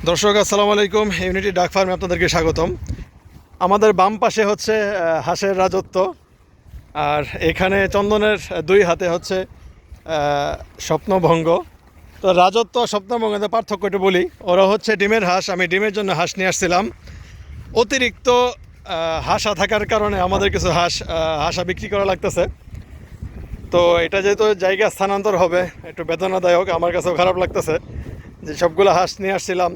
দর্শক আসসালামু আলাইকুম। ইউনিটি ডাক ফার্মে আপনাদেরকে স্বাগতম। আমাদের বাম পাশে হচ্ছে হাঁসের রাজত্ব, আর এখানে চন্দনের দুই হাতে হচ্ছে স্বপ্নভঙ্গ। তো রাজত্ব স্বপ্নভঙ্গের পার্থক্য একটু বলি। ওরা হচ্ছে ডিমের হাঁস, আমি ডিমের জন্য হাঁস নিয়ে আসছিলাম। অতিরিক্ত হাঁসা থাকার কারণে আমাদের কিছু হাঁসা বিক্রি করা লাগতেছে। তো এটা যেহেতু জায়গা স্থানান্তর হবে, একটু বেদনাদায়ক, আমার কাছেও খারাপ লাগতেছে যে সবগুলো হাঁস নিয়ে আসছিলাম।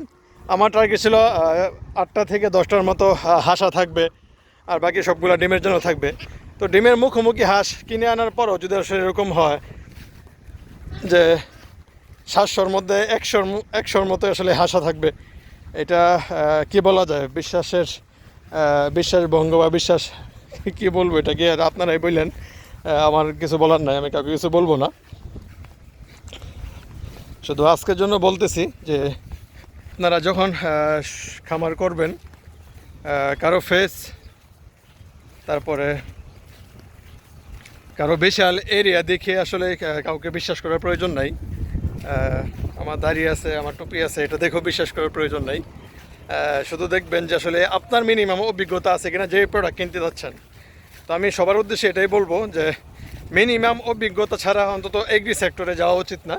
আমার টার্গেট ছিল 8টা থেকে 10টার মতো হাঁসা থাকবে, আর বাকি সবগুলো ডিমের জন্য থাকবে। তো ডিমের মুখোমুখি হাঁস কিনে আনার পরও যদি আসলে এরকম হয় যে 700-র মধ্যে 100-র মতো আসলে হাঁসা থাকবে, এটা কি বলা যায়, বিশ্বাসভঙ্গ বা বিশ্বাস কি বলবো, এটা কি আর আপনারাই বললেন। আমার কিছু বলার নাই, আমি কাউকে কিছু বলবো না। শুধু আজকের জন্য বলতেছি যে আপনারা যখন খামার করবেন, কারো ফেস, তারপরে কারো বিশাল এরিয়া দেখে আসলে কাউকে বিশ্বাস করার প্রয়োজন নাই। আমার দাড়ি আছে, আমার টুপি আছে, এটা দেখেও বিশ্বাস করার প্রয়োজন নাই। শুধু দেখবেন যে আসলে আপনার মিনিমাম অভিজ্ঞতা আছে কিনা যে প্রোডাক্ট কিনতে যাচ্ছেন। তো আমি সবার উদ্দেশ্যে এটাই বলবো যে মিনিমাম অভিজ্ঞতা ছাড়া অন্তত এগ্রি সেক্টরে যাওয়া উচিত না।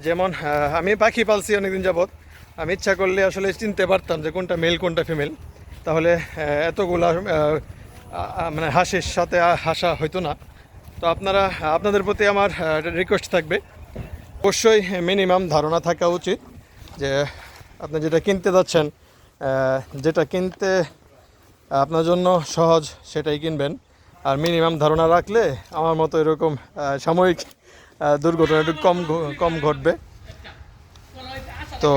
যেমন আমি পাখি পালছি অনেকদিন যাবৎ, আমি ইচ্ছা করলে আসলে চিনতে পারতাম যে কোনটা মেল কোনটা ফিমেল, তাহলে এতগুলা মানে হাঁসের সাথে হাসা হইতো না। তো আপনাদের প্রতি আমার রিকোয়েস্ট থাকবে, অবশ্যই মিনিমাম ধারণা থাকা উচিত যে আপনি যেটা কিনতে যাচ্ছেন, যেটা কিনতে আপনার জন্য সহজ সেটাই কিনবেন। আর মিনিমাম ধারণা রাখলে আমার মতো এরকম সাময়িক দুর্ঘটনা একটু কম ঘটবে। তো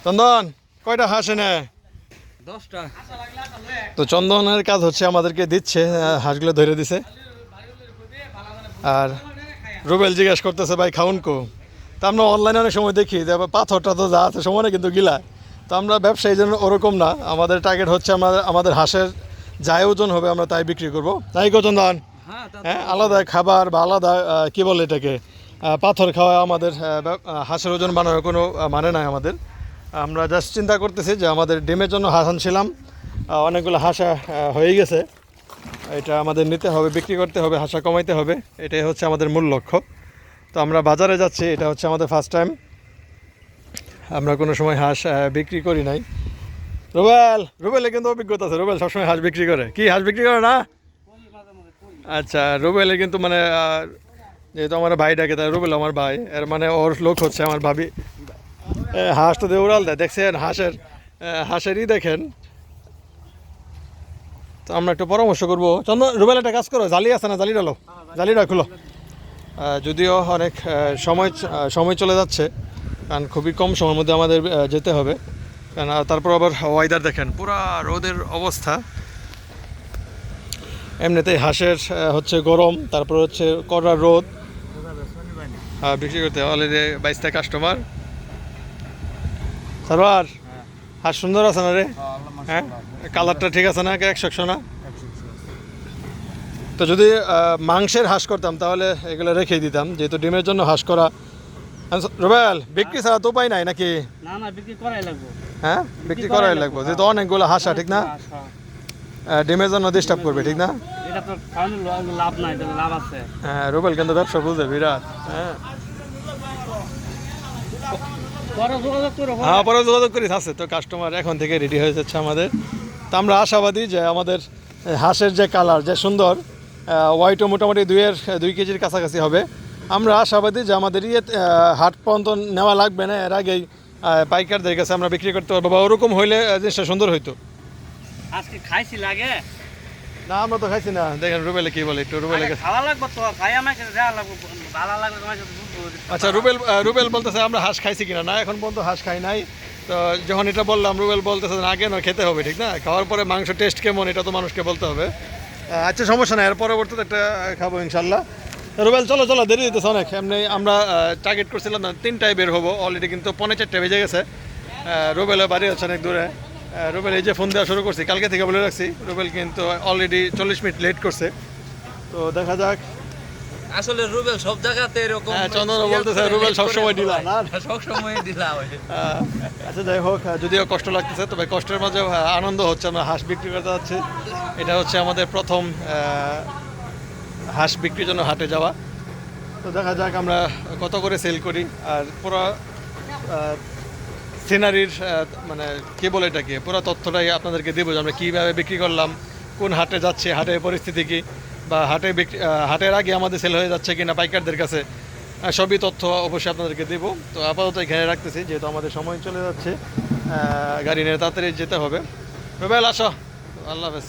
চন্দন, কয়টা হাঁস এনে? 10টা। তো চন্দনের কাজ হচ্ছে আমাদেরকে দিচ্ছে, হাঁসগুলো ধরে দিছে। আর রুবেল জিজ্ঞেস করতেছে ভাই খাউন কো। তো আমরা অনলাইনে অনেক সময় দেখি যে পাথরটা তো যা আছে সমানে কিন্তু গিলা। তো আমরা ব্যবসায়ী জন্য ওরকম না, আমাদের টার্গেট হচ্ছে আমাদের হাঁসের যাই ওজন হবে আমরা তাই বিক্রি করবো, তাই গো চন্দন। হ্যাঁ, আলাদা খাবার বা আলাদা কি বলে এটাকে পাথর খাওয়া আমাদের হাঁসের ওজন বানানোর কোনো মানে নাই আমাদের। আমরা জাস্ট চিন্তা করতেছি যে আমাদের ডিমের জন্য হাঁস আনছিলাম, অনেকগুলো হাঁসা হয়ে গেছে, এটা আমাদের নিতে হবে, বিক্রি করতে হবে, হাঁসা কমাইতে হবে, এটাই হচ্ছে আমাদের মূল লক্ষ্য। তো আমরা বাজারে যাচ্ছি, এটা হচ্ছে আমাদের ফার্স্ট টাইম, আমরা কোনো সময় হাঁস বিক্রি করি নাই। রুবেলের কিন্তু অভিজ্ঞতা আছে, রুবেল সবসময় হাঁস বিক্রি করে। কি হাঁস বিক্রি করে না? আচ্ছা, রুবেলের কিন্তু মানে যেহেতু আমার ভাই ডাকে, তাই রুবেল আমার ভাই, এর মানে ওর লোক হচ্ছে আমার ভাবি। হাঁস তো দেউড়াল দেয়, দেখছেন হাঁসেরই দেখেন। তো আমরা একটু পরামর্শ করবো। রুবেল একটা কাজ করো, জালি আছে না, জালিটা খুলো। যদিও অনেক সময় চলে যাচ্ছে, কারণ খুবই কম সময়ের মধ্যে আমাদের যেতে হবে, কারণ তারপর আবার ওয়েদার দেখেন, পুরা রোদের অবস্থা। এমনিতেই হাঁসের হচ্ছে গরম, তারপর হচ্ছে কড়া রোদ, বিক্রি করতে অলরেডি 22টা কাস্টমার। সারোয়ার, হাঁস সুন্দর আছে না রে? হ্যাঁ, কালারটা ঠিক আছে না? 100 না? তো যদি মাংসের হাঁস করতাম তাহলে এগুলো রেখেই দিতাম, যেহেতু ডিমের জন্য হাঁস করা। রুবেল, বিক্রি ছাড়া তো উপায় নাই নাকি? না, বিক্রি করাই লাগবে। হ্যাঁ, বিক্রি করাই লাগবে, যেহেতু অনেকগুলো হাঁসা, ঠিক না? ডিমের জন্য ডিস্টার্ব করবে, ঠিক না? এটা তো খাওয়ানোর লাভ নাই, এটা লাভ আছে। হ্যাঁ, রুবেল কিন্তু ব্যবসা বুঝে বিরাট। হ্যাঁ, পরে যোগাযোগ করিস, আছে তো কাস্টমার এখন থেকে রেডি হয়ে যাচ্ছে আমাদের। তো আমরা আশাবাদী যে আমাদের হাঁসের যে কালার, যে সুন্দর, ওয়াইটও মোটামুটি 2 কেজির কাছাকাছি হবে। আমরা আশাবাদী যে আমাদের হাট পর্যন্ত নেওয়া লাগবে না, এর আগেই পাইকারদের কাছে আমরা বিক্রি করতে পারবো, বা ওরকম হইলে জিনিসটা সুন্দর হইতো। আজকে খাইছি লাগে না, আমরা তো খাইছি না। দেখেন রুবেলে কি বলে, একটু রুবেলে খাওয়া লাগবে তো, খাই আমাকে দেওয়া লাগবে, ভালো লাগবে তোমার সাথে। আচ্ছা, রুবেল বলতেছে আমরা হাঁস খাইছি কিনা, না এখন পর্যন্ত হাঁস খাই নাই। তো যখন এটা বললাম, রুবেল বলতেছে আগে না খেতে হবে, ঠিক না? খাওয়ার পরে মাংস টেস্ট কেমন এটা তো মানুষকে বলতে হবে। আচ্ছা, সমস্যা নাই, এর পরবর্তীতে একটা খাবো ইনশাল্লাহ। রুবেল চলো, দেরি হইতেছে অনেক। এমনি আমরা টার্গেট করছিলাম না 3টায় বের হবো, অলরেডি কিন্তু 3:45 বেজে গেছে। রুবেলের বাড়ি হচ্ছে অনেক দূরে। রুবেল এই যে ফোন দেওয়া শুরু করছি, কালকে থেকে বলে রাখছি, রুবেল কিন্তু অলরেডি 40 মিনিট লেট করছে। তো দেখা যাক আসলে রুবেল সব জায়গাতে এরকম হ্যাঁ, চন্দনও বলতেছে রুবেল সবসময় ঢিলা, না? সব সময় ঢিলা হয়। আচ্ছা যাই হোক, যদিও কষ্ট লাগতেছে তবে কষ্টের মাঝে আনন্দ হচ্ছে। আমরা হাঁস বিক্রি করতে যাচ্ছি, এটা হচ্ছে আমাদের প্রথম হাঁস বিক্রির জন্য হাটে যাওয়া। তো দেখা যাক আমরা কত করে সেল করি। আর পুরো সিনারির মানে কী বলে এটাকে, পুরো তথ্যটাই আপনাদেরকে দেবো যে আমরা কীভাবে বিক্রি করলাম, কোন হাটে যাচ্ছে, হাটের পরিস্থিতি কী, বা হাটে বিক্রি হাটের আগে আমাদের সেল হয়ে যাচ্ছে কিনা পাইকারদের কাছে, সবই তথ্য অবশ্যই আপনাদেরকে দেবো। তো আপাতত এখানে রাখতেছি, যেহেতু আমাদের সময় চলে যাচ্ছে, গাড়ি নিয়ে তাড়াতাড়ি যেতে হবে। রুবেল আসো, আল্লাহ হাফেজ।